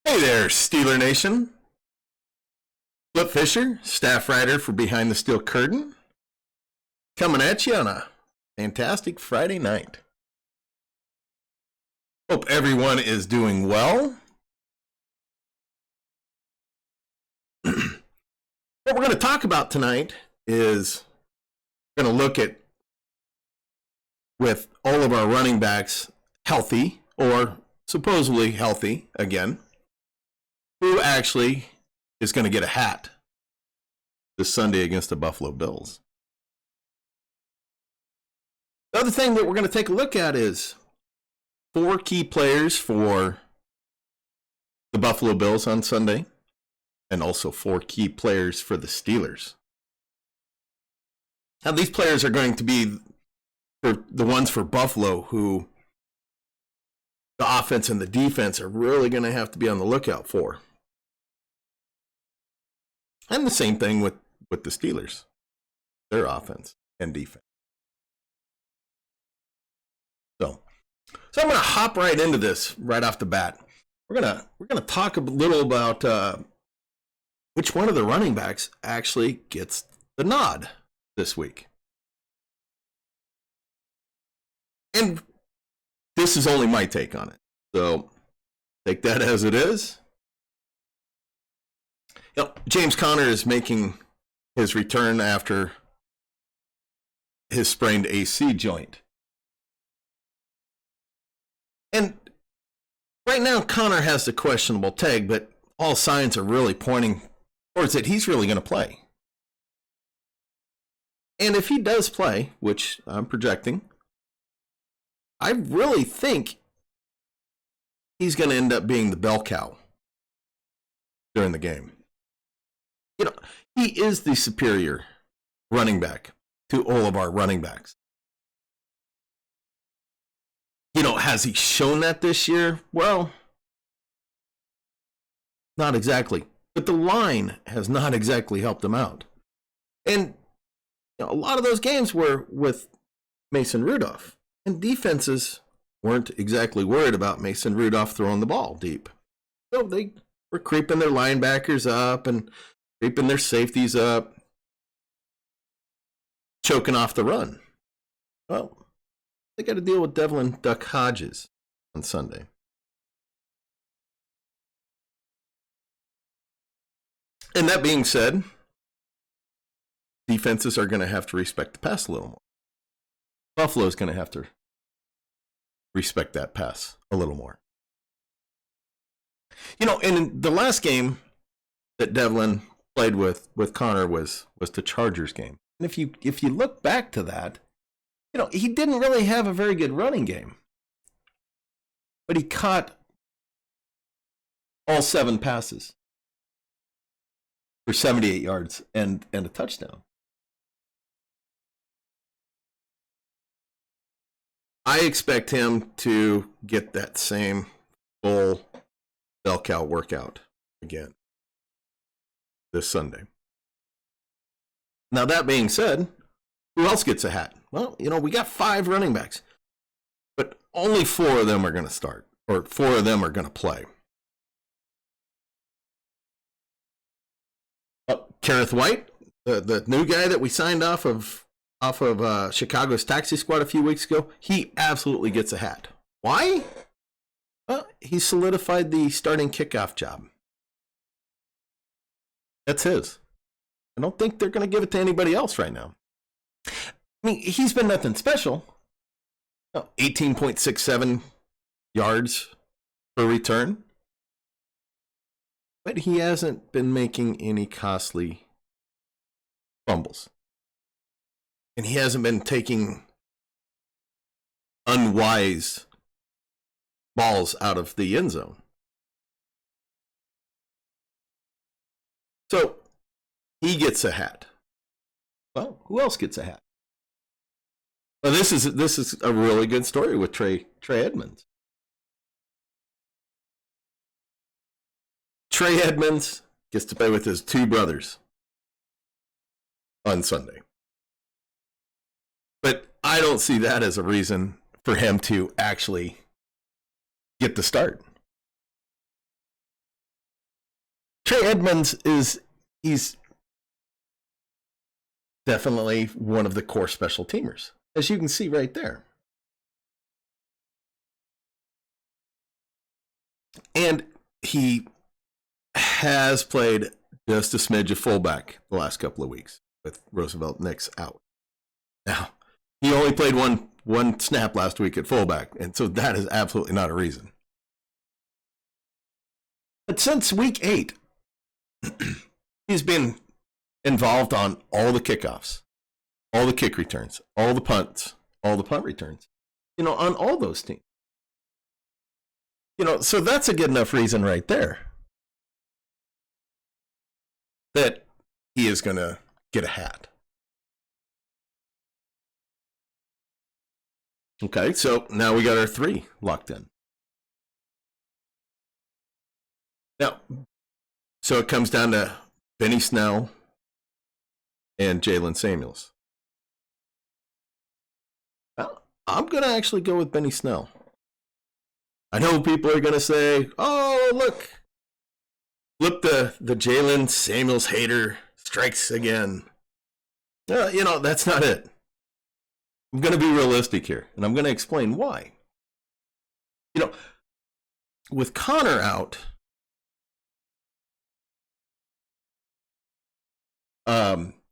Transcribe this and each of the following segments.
Hey there, Steeler Nation. Flip Fisher, staff writer for Behind the Steel Curtain, coming at you on a fantastic Friday night. Hope everyone is doing well. What we're going to talk about tonight is we're going to look at, with all of our running backs healthy or supposedly healthy again, who actually is going to get a hat this Sunday against the Buffalo Bills. The other thing that we're going to take a look at is 4 key players for the Buffalo Bills on Sunday, and also 4 key players for the Steelers. Now, these players are going to be the ones for Buffalo who the offense and the defense are really going to have to be on the lookout for. And the same thing with the Steelers, their offense and defense. So I'm going to hop right into this right off the bat. We're gonna talk a little about which one of the running backs actually gets the nod this week. And this is only my take on it, so take that as it is. James Conner is making his return after his sprained AC joint. And right now, Conner has the questionable tag, but all signs are really pointing towards that he's really going to play. And if he does play, which I'm projecting, I really think he's going to end up being the bell cow during the game. He is the superior running back to all of our running backs. Has he shown that this year? Well, not exactly. But the line has not exactly helped him out. And a lot of those games were with Mason Rudolph. And defenses weren't exactly worried about Mason Rudolph throwing the ball deep. So they were creeping their linebackers up and creeping their safeties up, choking off the run. Well, they got to deal with Devlin Duck Hodges on Sunday. And that being said, defenses are going to have to respect the pass a little more. Buffalo's going to have to respect that pass a little more. In the last game that Devlin played with Conner was the Chargers game. And if you look back to that, he didn't really have a very good running game. But he caught all 7 passes for 78 yards and a touchdown. I expect him to get that same full bell cow workout again this Sunday. Now, that being said, who else gets a hat? Well, we got 5 running backs, but only 4 of them are going to start, or 4 of them are going to play. Kenneth White, the new guy that we signed off of Chicago's taxi squad a few weeks ago, he absolutely gets a hat. Why? Well, he solidified the starting kickoff job. That's his. I don't think they're going to give it to anybody else right now. He's been nothing special. 18.67 yards per return. But he hasn't been making any costly fumbles. And he hasn't been taking unwise balls out of the end zone. So he gets a hat. Well, who else gets a hat? Well, this is a really good story with Trey Edmonds. Trey Edmonds gets to play with his 2 brothers on Sunday. But I don't see that as a reason for him to actually get the start. Trey Edmonds he's definitely one of the core special teamers, as you can see right there. And he has played just a smidge of fullback the last couple of weeks with Roosevelt Nix out. Now, he only played one snap last week at fullback, and so that is absolutely not a reason. But since week 8, he's been involved on all the kickoffs, all the kick returns, all the punts, all the punt returns, on all those teams. So that's a good enough reason right there that he is going to get a hat. Okay, so now we got our 3 locked in. Now, so it comes down to Benny Snell and Jalen Samuels. Well, I'm going to actually go with Benny Snell. I know people are going to say, oh, look, the Jalen Samuels hater strikes again. That's not it. I'm going to be realistic here, and I'm going to explain why. With Connor out,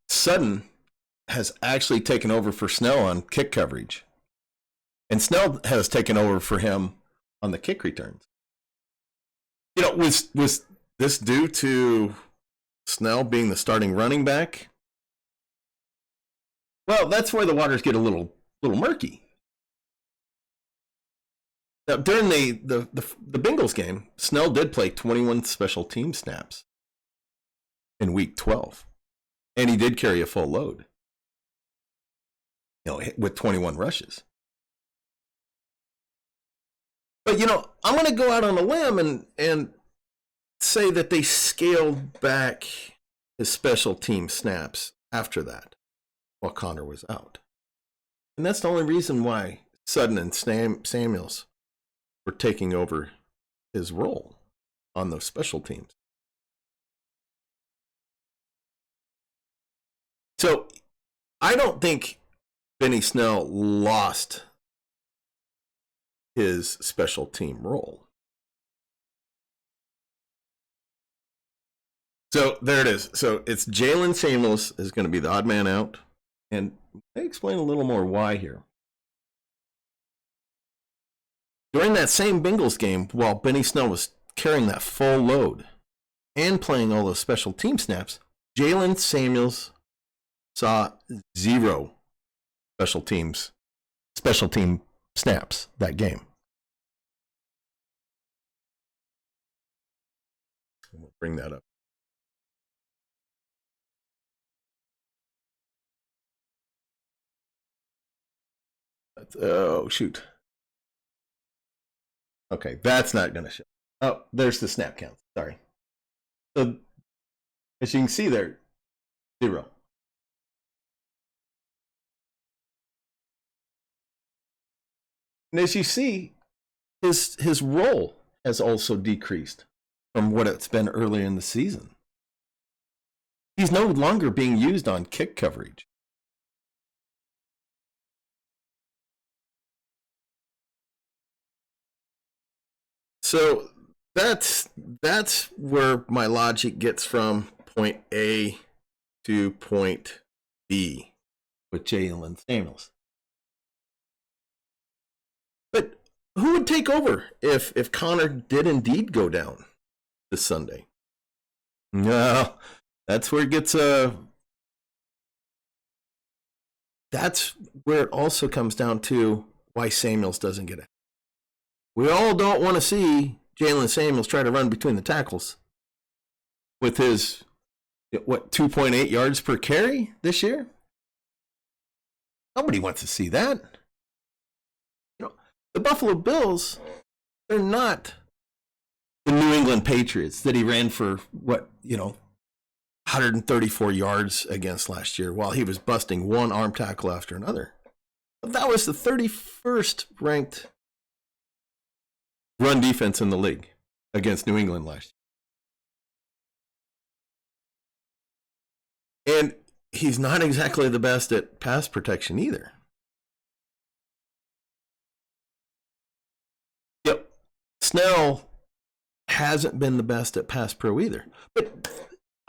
Sutton has actually taken over for Snell on kick coverage, and Snell has taken over for him on the kick returns. Was this due to Snell being the starting running back? Well, that's where the waters get a little murky. Now, during the Bengals game, Snell did play 21 special team snaps in week 12, and he did carry a full load, with 21 rushes. But, I'm going to go out on a limb and say that they scaled back his special team snaps after that while Connor was out. And that's the only reason why Sutton and Samuels were taking over his role on those special teams. So I don't think Benny Snell lost his special team role. So there it is. So it's Jalen Samuels is going to be the odd man out. And I explain a little more why here. During that same Bengals game, while Benny Snell was carrying that full load and playing all those special team snaps, Jalen Samuels saw 0 special team snaps that game. We'll bring that up. Oh, shoot. Okay, that's not going to show. Oh, there's the snap count. Sorry. So, as you can see there, 0. And as you see, his role has also decreased from what it's been earlier in the season. He's no longer being used on kick coverage. So that's where my logic gets from point A to point B with Jalen Samuels. But who would take over if Connor did indeed go down this Sunday? No, that's where it gets that's where it also comes down to why Samuels doesn't get it. We all don't want to see Jalen Samuels try to run between the tackles with his 2.8 yards per carry this year. Nobody wants to see that. The Buffalo Bills, they're not the New England Patriots that he ran for 134 yards against last year while he was busting one arm tackle after another. But that was the 31st ranked run defense in the league against New England last year. And he's not exactly the best at pass protection either. Yep. Snell hasn't been the best at pass pro either. But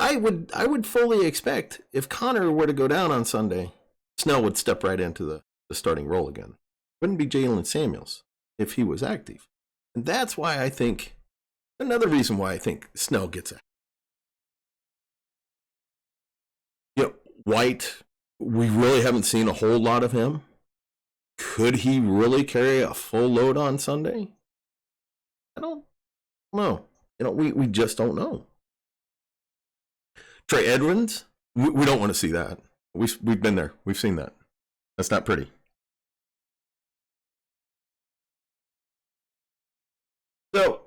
I would fully expect if Connor were to go down on Sunday, Snell would step right into the starting role again. Wouldn't be Jalen Samuels if he was active. And that's why I think, another reason why I think Snell gets it. White, we really haven't seen a whole lot of him. Could he really carry a full load on Sunday? I don't know. We just don't know. Trey Edmonds, we don't want to see that. We've been there. We've seen that. That's not pretty. So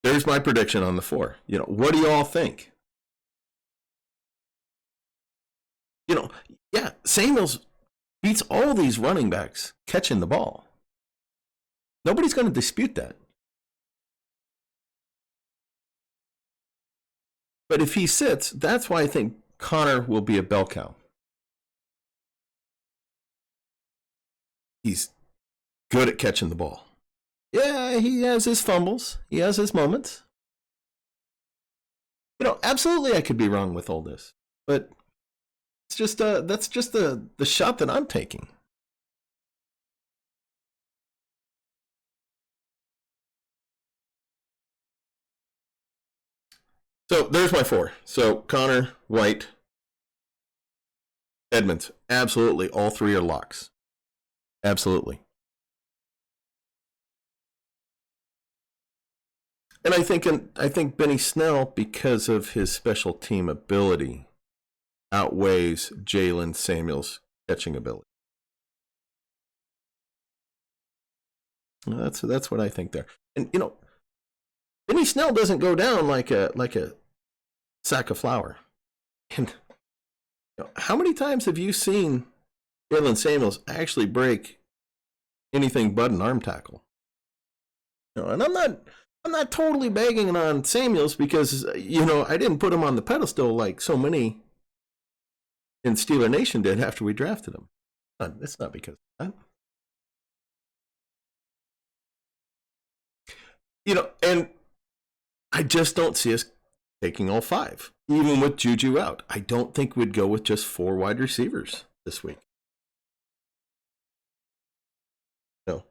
there's my prediction on the 4. What do you all think? Yeah, Samuels beats all these running backs catching the ball. Nobody's going to dispute that. But if he sits, that's why I think Connor will be a bell cow. He's good at catching the ball. Yeah, he has his fumbles. He has his moments. Absolutely I could be wrong with all this. But it's just that's just the shot that I'm taking. So there's my 4. So Connor, White, Edmonds. Absolutely. All 3 are locks. Absolutely. And I think Benny Snell, because of his special team ability, outweighs Jalen Samuels' catching ability. That's what I think there. And Benny Snell doesn't go down like a sack of flour. And how many times have you seen Jalen Samuels actually break anything but an arm tackle? And I'm not totally bagging on Samuels because I didn't put him on the pedestal like so many in Steeler Nation did after we drafted him. It's not because of that. And I just don't see us taking all 5, even with Juju out. I don't think we'd go with just 4 wide receivers this week. No.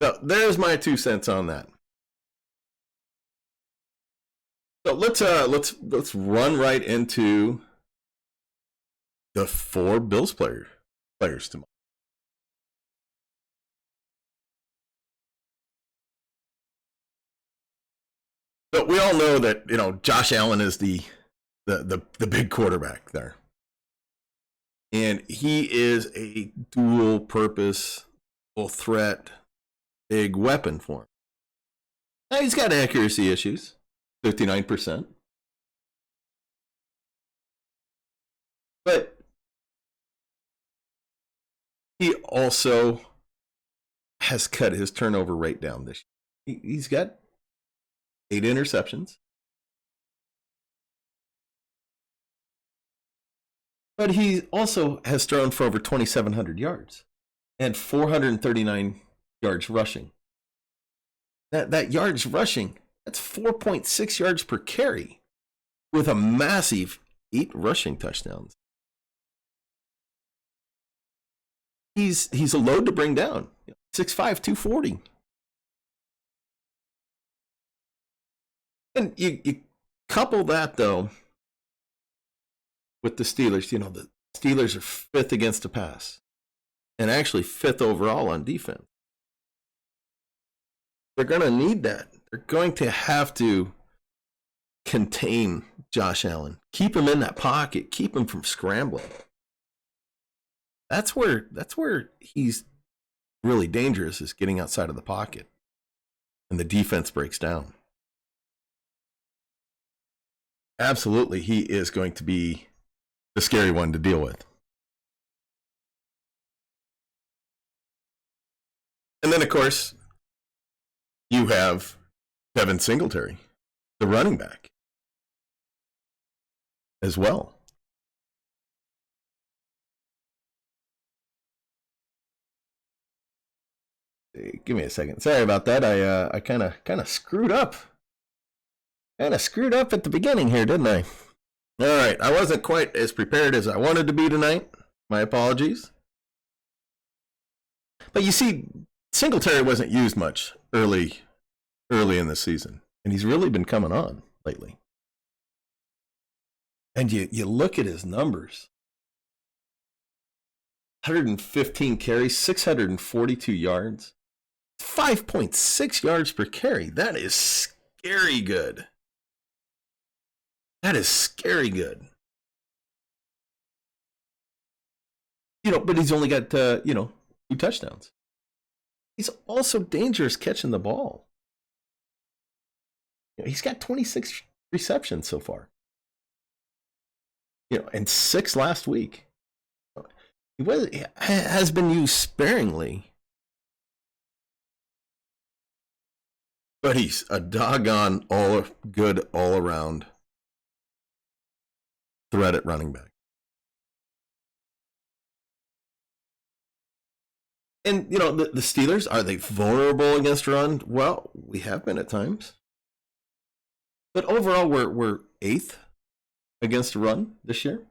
So there's my 2 cents on that. So let's run right into the 4 Bills players tomorrow. So we all know that Josh Allen is the big quarterback there, and he is a dual purpose, full threat, big weapon for him. Now, he's got accuracy issues, 59%, but he also has cut his turnover rate down this year. He's got 8 interceptions. But he also has thrown for over 2,700 yards and 439 yards rushing. That yards rushing, that's 4.6 yards per carry with a massive 8 rushing touchdowns. He's a load to bring down. 6'5", 240. And you couple that, though, with the Steelers. The Steelers are 5th against the pass and actually 5th overall on defense. They're going to need that. They're going to have to contain Josh Allen, keep him in that pocket, keep him from scrambling. That's where he's really dangerous, is getting outside of the pocket, and the defense breaks down. Absolutely, he is going to be the scary one to deal with. And then, of course, you have Devin Singletary, the running back. as well. Give me a second. Sorry about that. I kind of screwed up. Kind of screwed up at the beginning here, didn't I? All right. I wasn't quite as prepared as I wanted to be tonight. My apologies. But you see, Singletary wasn't used much early in the season, and he's really been coming on lately. And you look at his numbers. 115 carries, 642 yards, 5.6 yards per carry. That is scary good. That is scary good. But he's only got, 2 touchdowns. He's also dangerous catching the ball. He's got 26 receptions so far. And 6 last week. He has been used sparingly. But he's a doggone good all-around threat at running back. And, the Steelers, are they vulnerable against run? Well, we have been at times. But overall, we're 8th against run this year.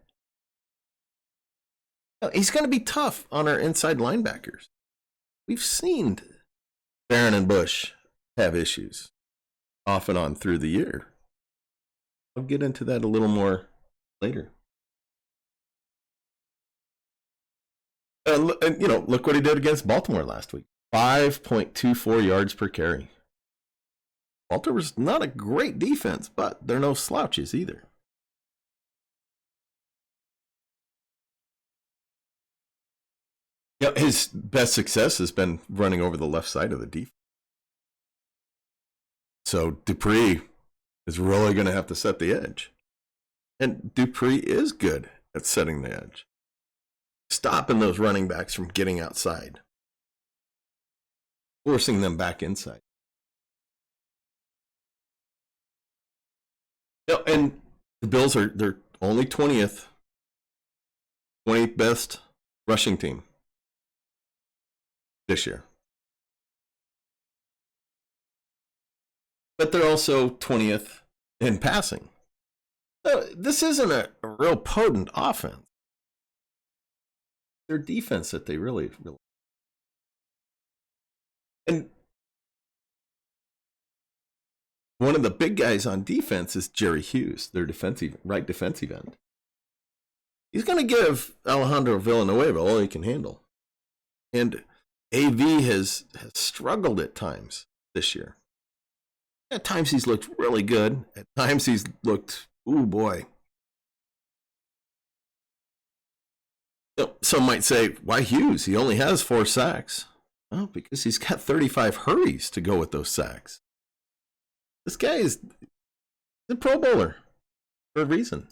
He's going to be tough on our inside linebackers. We've seen Barron and Bush have issues off and on through the year. I'll get into that a little more later. Look what he did against Baltimore last week. 5.24 yards per carry. Baltimore's not a great defense, but they're no slouches either. His best success has been running over the left side of the defense. So Dupree is really going to have to set the edge. And Dupree is good at setting the edge. Stopping those running backs from getting outside. Forcing them back inside. And the Bills they're only 20th best rushing team this year. But they're also 20th in passing. So this isn't a real potent offense. Their defense that they really. And one of the big guys on defense is Jerry Hughes, their right defensive end. He's going to give Alejandro Villanueva all he can handle. And AV has struggled at times this year. At times he's looked really good. At times he's looked, ooh boy. Some might say, why Hughes? He only has 4 sacks. Well, because he's got 35 hurries to go with those sacks. This guy is a Pro Bowler for a reason.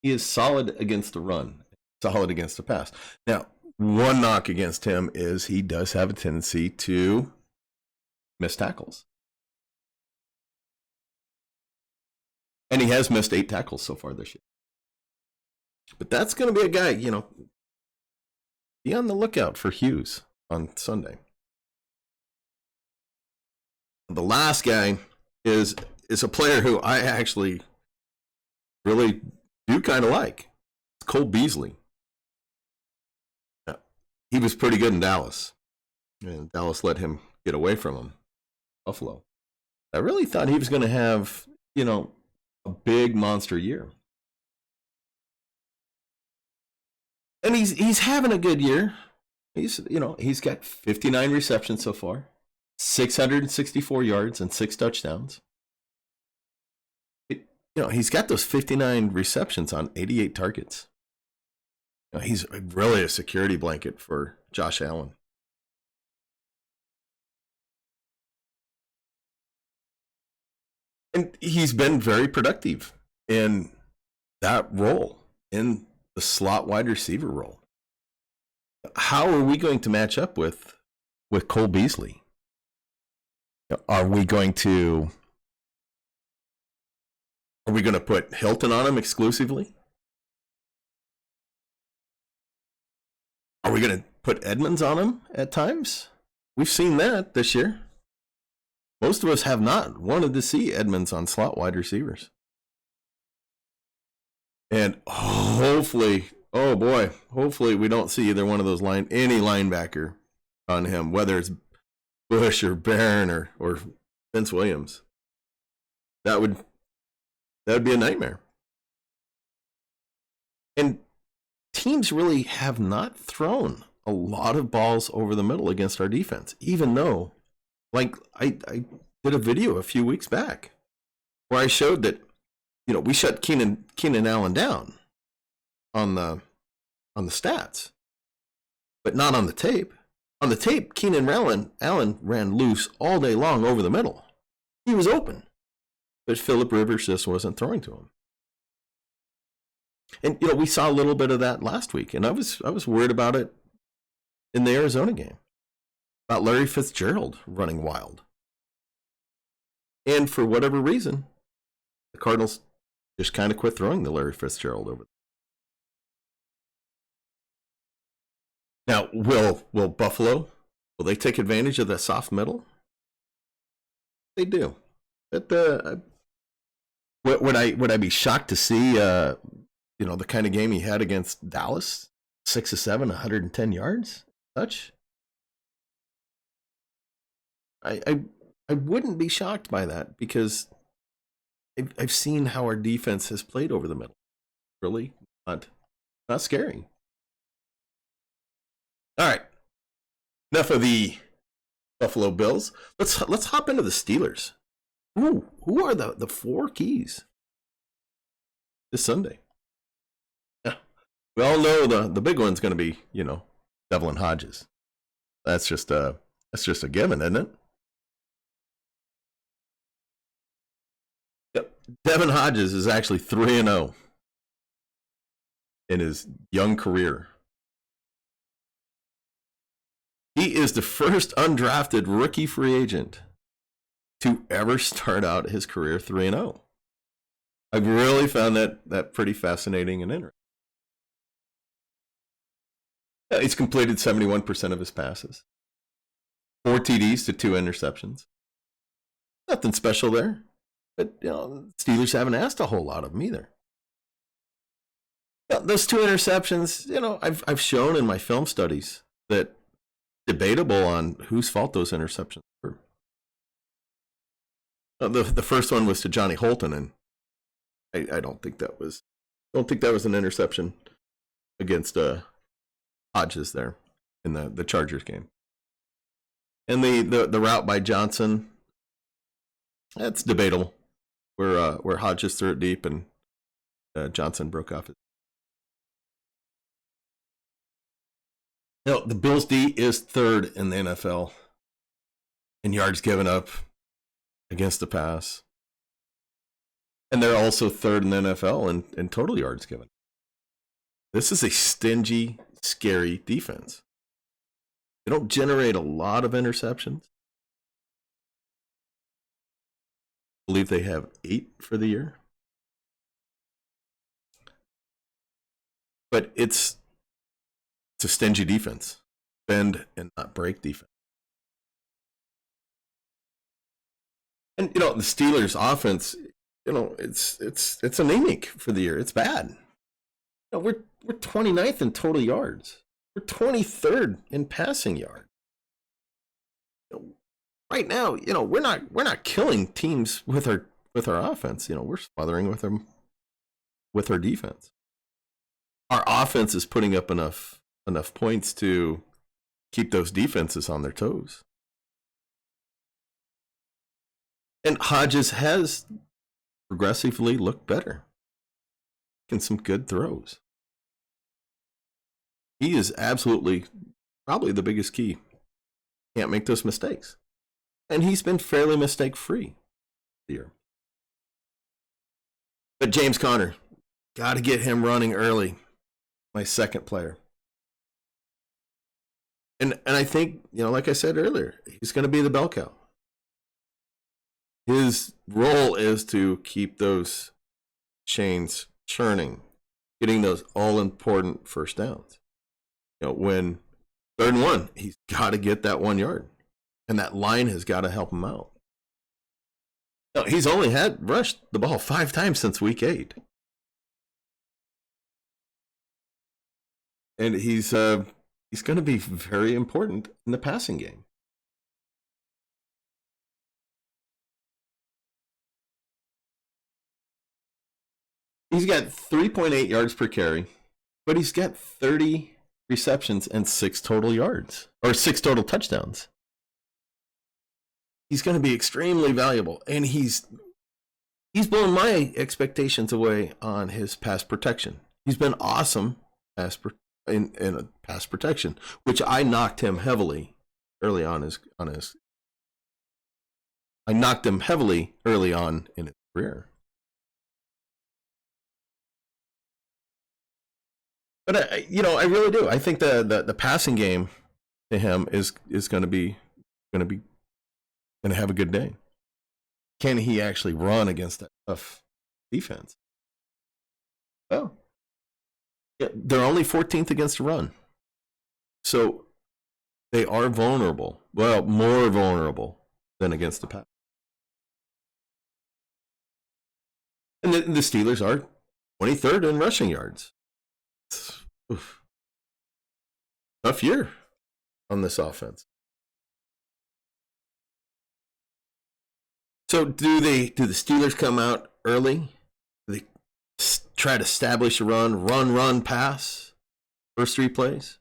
He is solid against the run, solid against the pass. Now, one knock against him is he does have a tendency to miss tackles. And he has missed 8 tackles so far this year. But that's going to be a guy, be on the lookout for Hughes on Sunday. The last guy is a player who I actually really do kind of like. It's Cole Beasley. He was pretty good in Dallas. And Dallas let him get away from him. Buffalo. I really thought he was going to have, a big monster year. And he's having a good year. He's got 59 receptions so far, 664 yards and 6 touchdowns. He's got those 59 receptions on 88 targets. He's really a security blanket for Josh Allen. And he's been very productive in that role, in the slot wide receiver role. How are we going to match up with Cole Beasley? Are we going to Are we going to put Hilton on him exclusively? Are we going to put Edmonds on him at times? We've seen that this year. Most of us have not wanted to see Edmonds on slot wide receivers. And hopefully, oh boy, hopefully we don't see either one of those any linebacker on him, whether it's Bush or Barron or Vince Williams. That would be a nightmare. And teams really have not thrown a lot of balls over the middle against our defense, even though, like, I did a video a few weeks back where I showed that, we shut Keenan Allen down on the stats, but not on the tape. On the tape, Keenan Allen ran loose all day long over the middle. He was open, but Phillip Rivers just wasn't throwing to him. And we saw a little bit of that last week, and I was worried about it in the Arizona game, about Larry Fitzgerald running wild. And for whatever reason, the Cardinals just kind of quit throwing the Larry Fitzgerald over. Now, will Buffalo, will they take advantage of the soft middle? They do. But would I be shocked to see the kind of game he had against Dallas, 6 of 7, 110 yards, such? I wouldn't be shocked by that because I've seen how our defense has played over the middle. Really not scary. All right, enough of the Buffalo Bills. Let's hop into the Steelers. Who are the 4 keys this Sunday? Yeah, we all know the big one's going to be Devlin Hodges. That's just a given, isn't it? Yep. Devin Hodges is actually 3-0 in his young career. He is the first undrafted rookie free agent to ever start out his career 3-0. I've really found that pretty fascinating and interesting. He's completed 71% of his passes. 4 TDs to 2 interceptions. Nothing special there. But, the Steelers haven't asked a whole lot of him either. Those 2 interceptions, I've shown in my film studies that debatable on whose fault those interceptions were. The first one was to Johnny Holton, and I don't think that was an interception against Hodges there in the Chargers game. And the route by Johnson, that's debatable. Where Hodges threw it deep and Johnson broke off it. The Bills D is 3rd in the NFL in yards given up against the pass. And they're also 3rd in the NFL in total yards given. This is a stingy, scary defense. They don't generate a lot of interceptions. I believe they have 8 for the year. But it's a stingy defense. Bend and not break defense. And the Steelers offense, it's anemic for the year. It's bad. We're 29th in total yards. We're 23rd in passing yards. Right now, we're not killing teams with our offense. We're smothering with them with our defense. Our offense is putting up enough points to keep those defenses on their toes. And Hodges has progressively looked better. Making some good throws. He is absolutely probably the biggest key. Can't make those mistakes. And he's been fairly mistake-free here. But James Conner, got to get him running early. My second player. And I think, like I said earlier, he's going to be the bell cow. His role is to keep those chains churning, getting those all-important first downs. When 3rd and 1, he's got to get that 1 yard, and that line has got to help him out. He's only rushed the ball 5 times since week 8. And he's going to be very important in the passing game. He's got 3.8 yards per carry, but he's got 30 receptions and 6 total yards, or 6 total touchdowns. He's going to be extremely valuable, and he's blown my expectations away on his pass protection. He's been awesome in pass protection, which I knocked him heavily early on I knocked him heavily early on in his career. But I really do. I think the passing game to him is going to have a good day. Can he actually run against that tough defense? Well, they're only 14th against the run, so they are vulnerable. Well, more vulnerable than against the pass. And the Steelers are 23rd in rushing yards. Oof. Tough year on this offense. So do the Steelers come out early? Do they try to establish a run, pass, first 3 plays?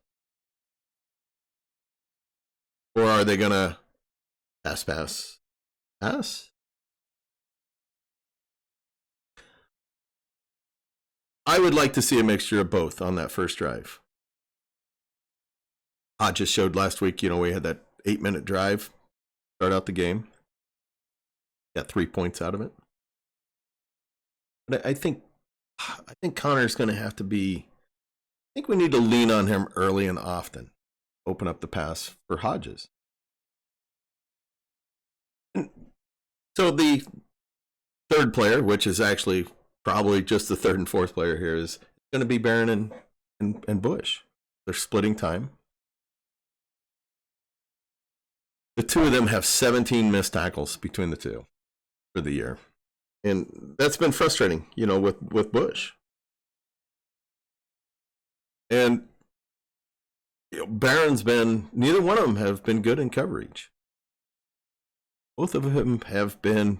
Or are they going to pass? I would like to see a mixture of both on that first drive. I just showed last week, we had that 8-minute drive, start out the game. Got 3 points out of it. But I think Connor's going to have to be, I think we need to lean on him early and often. Open up the pass for Hodges. And so the 3rd player, which is actually probably just the 3rd and 4th player here, is going to be Barron and Bush. They're splitting time. The 2 of them have 17 missed tackles between the 2 for the year. And that's been frustrating, with Bush. And Barron's neither one of them have been good in coverage. Both of them have been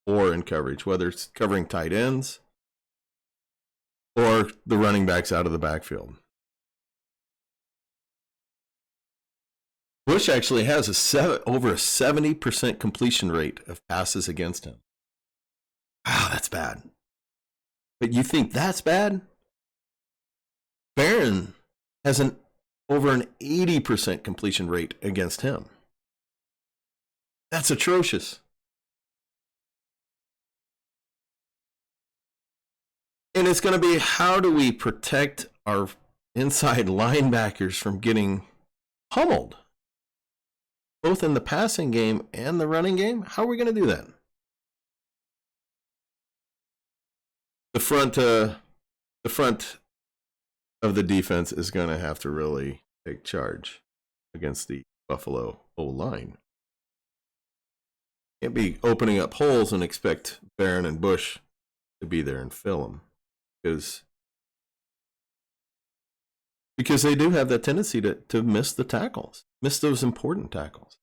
poor in coverage, whether it's covering tight ends or the running backs out of the backfield. Bush actually has over a 70% completion rate of passes against him. Wow, that's bad. But you think that's bad? Barron has over an 80% completion rate against him. That's atrocious. And it's going to be, how do we protect our inside linebackers from getting pummeled? Both in the passing game and the running game? How are we going to do that? The front of the defense is going to have to really take charge against the Buffalo O-line. Can't be opening up holes and expect Barron and Bush to be there and fill them, because they do have that tendency to miss the tackles, miss those important tackles.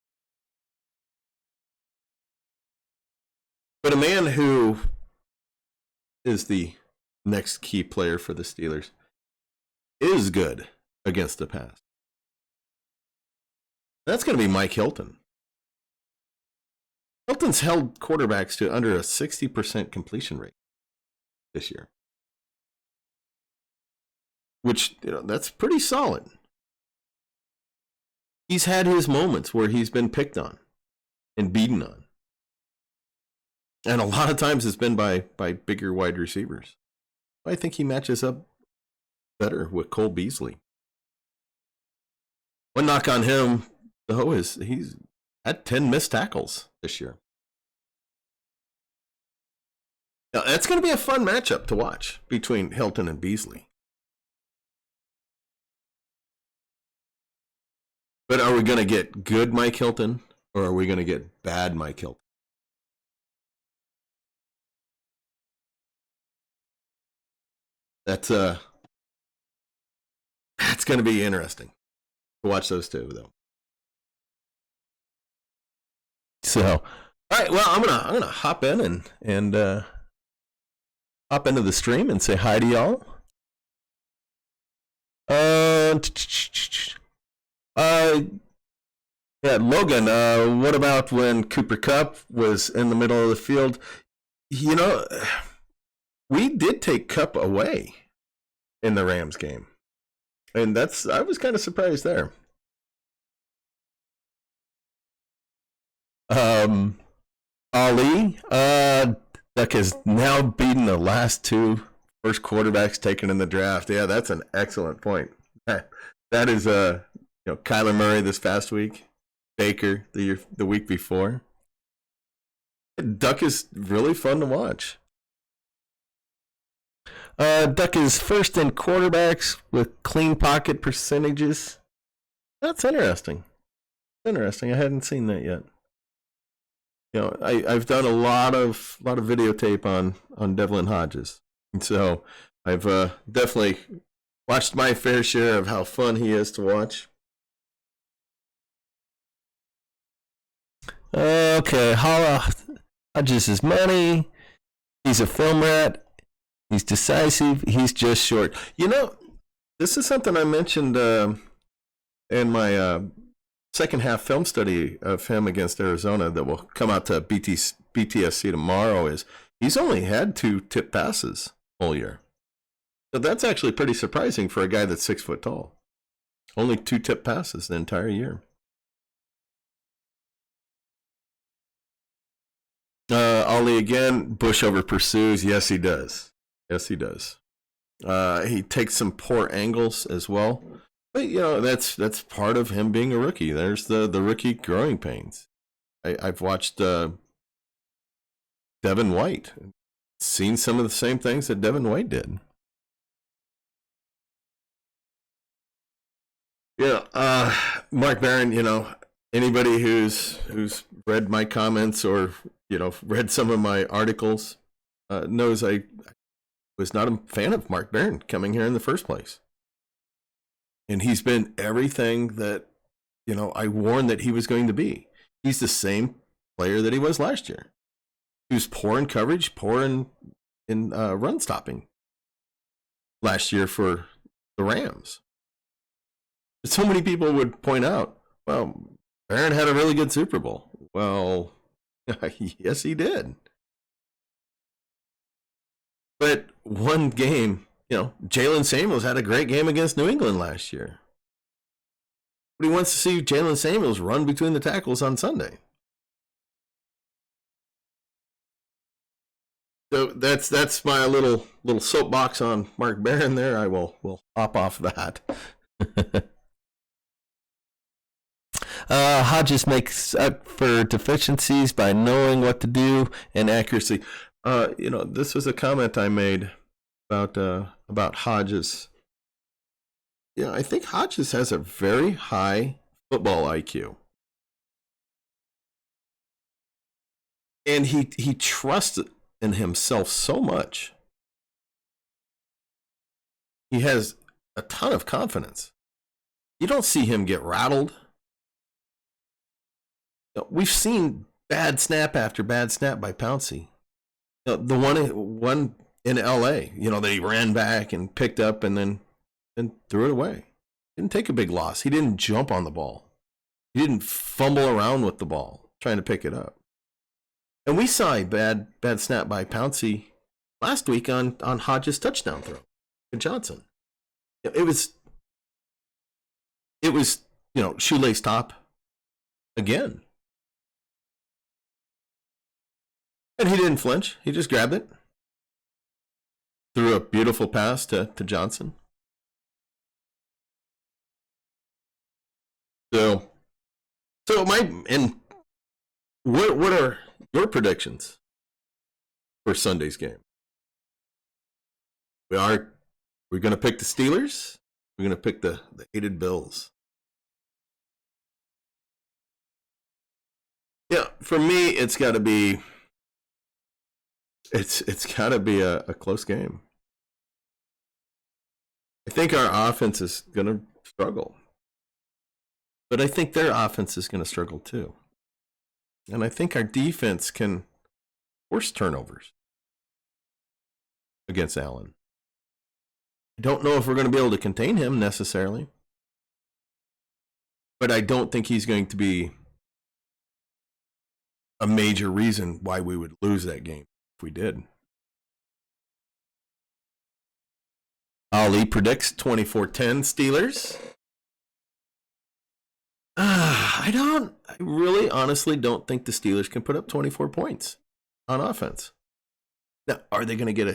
But a man who is the next key player for the Steelers is good against the pass. That's going to be Mike Hilton. Hilton's held quarterbacks to under a 60% completion rate this year, which, that's pretty solid. He's had his moments where he's been picked on and beaten on. And a lot of times it's been by bigger wide receivers. I think he matches up better with Cole Beasley. One knock on him, though, is he's had 10 missed tackles this year. Now, that's going to be a fun matchup to watch between Hilton and Beasley. But are we going to get good Mike Hilton, or are we going to get bad Mike Hilton? That's going to be interesting to watch those two, though. So, all right. Well, I'm gonna hop in and hop into the stream and say hi to y'all. Yeah, Logan. What about when Cooper Kupp was in the middle of the field? You know, we did take Kupp away in the Rams game, and I was kind of surprised there. Ali, Duck has now beaten the last two first quarterbacks taken in the draft. Yeah, that's an excellent point. That is Kyler Murray this past week, Baker the week before. Duck is really fun to watch. Duck is first in quarterbacks with clean pocket percentages. That's interesting. Interesting. I hadn't seen that yet. You know, I've done a lot of videotape on Devlin Hodges, and so I've definitely watched my fair share of how fun he is to watch. Okay, Hodges is money. He's a film rat. He's decisive. He's just short. You know, this is something I mentioned in my second half film study of him against Arizona that will come out to BTSC tomorrow. Is he's only had 2 tip passes all year. So that's actually pretty surprising for a guy that's 6 foot tall. Only 2 tip passes the entire year. Ollie again, Bush over pursues. Yes, he does. Yes, he does. He takes some poor angles as well. But, you know, that's part of him being a rookie. There's the rookie growing pains. I've watched Devin White. Seen some of the same things that Devin White did. Yeah, Mark Barron, you know, anybody who's read my comments or, you know, read some of my articles knows I was not a fan of Mark Barron coming here in the first place. And he's been everything that, you know, I warned that he was going to be. He's the same player that he was last year. He was poor in coverage, poor in run stopping last year for the Rams. So many people would point out, well, Barron had a really good Super Bowl. Well, yes, he did. But one game, you know, Jalen Samuels had a great game against New England last year. But he wants to see Jalen Samuels run between the tackles on Sunday. So that's my little soapbox on Mark Barron there. I will hop off that. Hodges makes up for deficiencies by knowing what to do and accuracy. You know, this was a comment I made about Hodges. Yeah, I think Hodges has a very high football IQ. And he trusts in himself so much. He has a ton of confidence. You don't see him get rattled. We've seen bad snap after bad snap by Pouncey. You know, the one in L.A., you know, that he ran back and picked up and then threw it away. Didn't take a big loss. He didn't jump on the ball. He didn't fumble around with the ball trying to pick it up. And we saw a bad snap by Pouncey last week on Hodges' touchdown throw to Johnson. It was you know, shoelace top again. And he didn't flinch. He just grabbed it. Threw a beautiful pass to Johnson. So what are your predictions for Sunday's game? We're going to pick the Steelers. We're going to pick the hated Bills. Yeah, for me, it's got to be a close game. I think our offense is going to struggle, but I think their offense is going to struggle too. And I think our defense can force turnovers against Allen. I don't know if we're going to be able to contain him necessarily, but I don't think he's going to be a major reason why we would lose that game if we did. Ali predicts 24-10 Steelers. I really honestly don't think the Steelers can put up 24 points on offense. Now, are they going to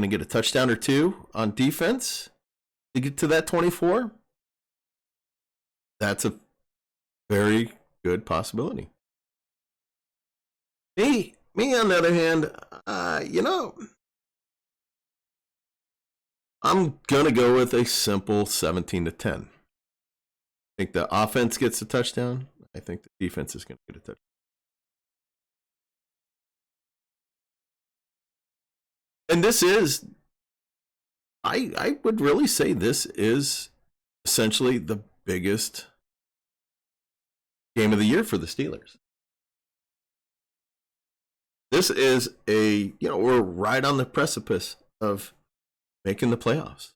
get a touchdown or two on defense to get to that 24? That's a very good possibility. Me on the other hand, I'm going to go with a simple 17-10. I think the offense gets a touchdown. I think the defense is going to get a touchdown. And this is, I would really say this is essentially the biggest game of the year for the Steelers. This is we're right on the precipice of making the playoffs.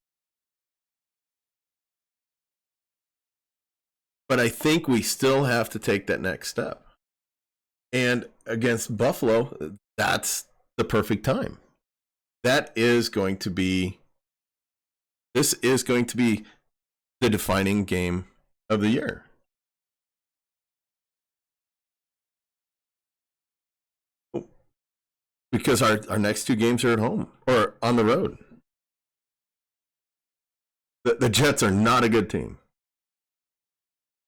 But I think we still have to take that next step. And against Buffalo, that's the perfect time. This is going to be the defining game of the year. Because our next two games are at home or on the road. The Jets are not a good team.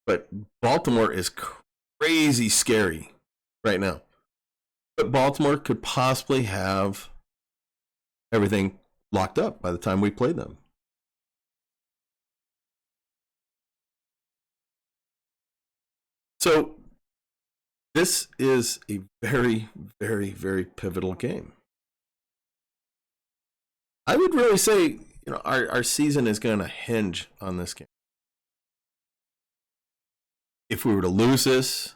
But Baltimore is crazy scary right now. But Baltimore could possibly have everything locked up by the time we play them. So this is a very, very, very pivotal game. I would really say, our season is going to hinge on this game. If we were to lose this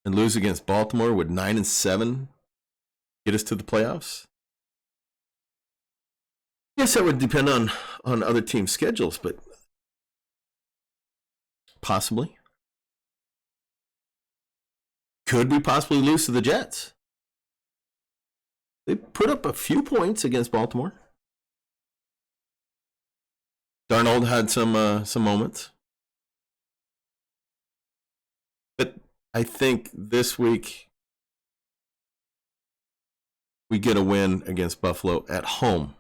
and lose against Baltimore, would 9-7 get us to the playoffs? Yes, that would depend on other teams' schedules, but possibly. Could we possibly lose to the Jets? They put up a few points against Baltimore. Darnold had some moments. But I think this week we get a win against Buffalo at home.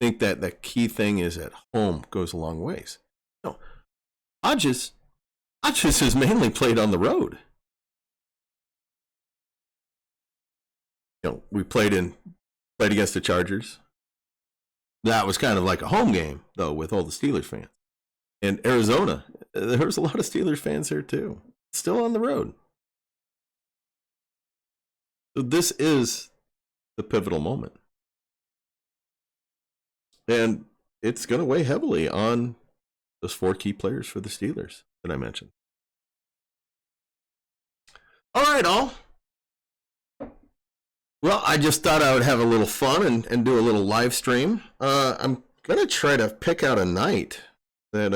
I think that the key thing is at home goes a long ways. Hodges has mainly played on the road. We played against the Chargers. That was kind of like a home game, though, with all the Steelers fans. And Arizona, there was a lot of Steelers fans there, too. Still on the road. So this is the pivotal moment. And it's going to weigh heavily on those four key players for the Steelers that I mentioned. All right, all. Well, I just thought I would have a little fun and do a little live stream. I'm going to try to pick out a night that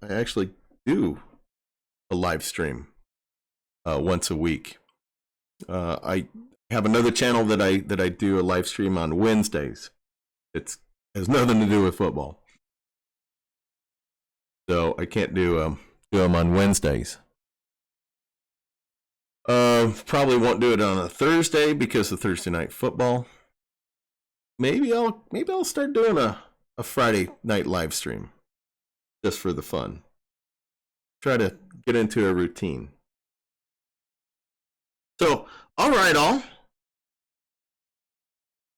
I actually do a live stream once a week. I have another channel that I do a live stream on Wednesdays. It has nothing to do with football. So I can't do them on Wednesdays. Probably won't do it on a Thursday because of Thursday night football. Maybe I'll start doing a Friday night live stream just for the fun. Try to get into a routine. So, all right, all.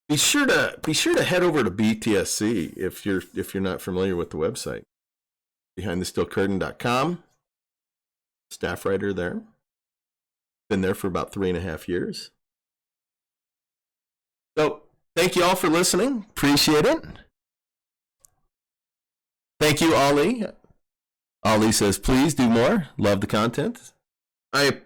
Be sure to head over to BTSC if you're not familiar with the website. BehindTheSteelCurtain.com. Staff writer there. Been there for about 3.5 years. So thank you all for listening. Appreciate it. Thank you, Ollie. Ollie says, please do more. Love the content. I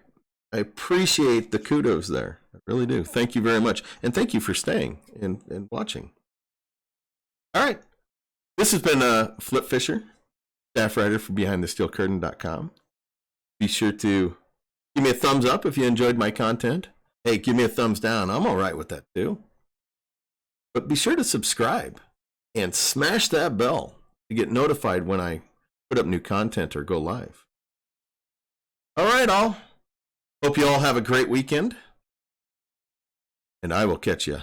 appreciate the kudos there. I really do. Thank you very much. And thank you for staying and watching. All right. This has been Flip Fisher, staff writer for BehindTheSteelCurtain.com. Be sure to give me a thumbs up if you enjoyed my content. Hey, give me a thumbs down. I'm all right with that too. But be sure to subscribe and smash that bell to get notified when I put up new content or go live. All right, all. Hope you all have a great weekend. And I will catch you